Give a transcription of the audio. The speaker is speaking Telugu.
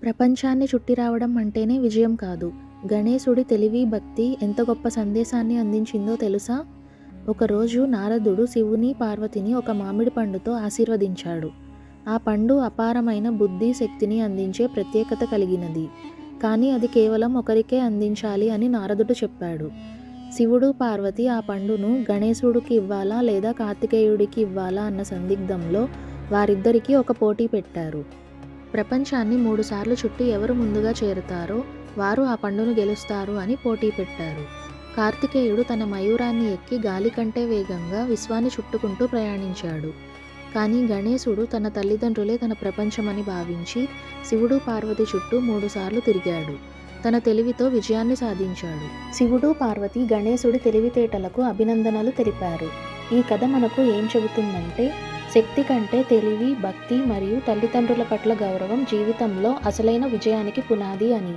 ప్రపంచాన్ని చుట్టి రావడం అంటేనే విజయం కాదు. గణేశుడి తెలివి, భక్తి ఎంత గొప్ప సందేశాన్ని అందించిందో తెలుసా? ఒకరోజు నారదుడు శివుని, పార్వతిని ఒక మామిడి పండుతో ఆశీర్వదించాడు. ఆ పండు అపారమైన బుద్ధి, శక్తిని అందించే ప్రత్యేకత కలిగినది. కానీ అది కేవలం ఒకరికే అందించాలి అని నారదుడు చెప్పాడు. శివుడు, పార్వతి ఆ పండును గణేశుడికి ఇవ్వాలా లేదా కార్తికేయుడికి ఇవ్వాలా అన్న సందిగ్ధంలో వారిద్దరికీ ఒక పోటీ పెట్టారు. ప్రపంచాన్ని 3 సార్లు చుట్టి ఎవరు ముందుగా చేరుతారో వారు ఆ పండును గెలుస్తారు అని పోటీ పెట్టారు. కార్తికేయుడు తన మయూరాన్ని ఎక్కి గాలి కంటే వేగంగా విశ్వాన్ని చుట్టుకుంటూ ప్రయాణించాడు. కానీ గణేశుడు తన తల్లిదండ్రులే తన ప్రపంచమని భావించి శివుడు, పార్వతి చుట్టూ 3 సార్లు తిరిగాడు. తన తెలివితో విజయాన్ని సాధించాడు. శివుడు, పార్వతి గణేశుడి తెలివితేటలకు అభినందనలు తెలిపారు. ఈ కథ మనకు ఏం చెబుతుందంటే, శక్తి కంటే తెలివి, భక్తి మరియు తల్లిదండ్రుల పట్ల గౌరవం జీవితంలో అసలైన విజయానికి పునాది అని.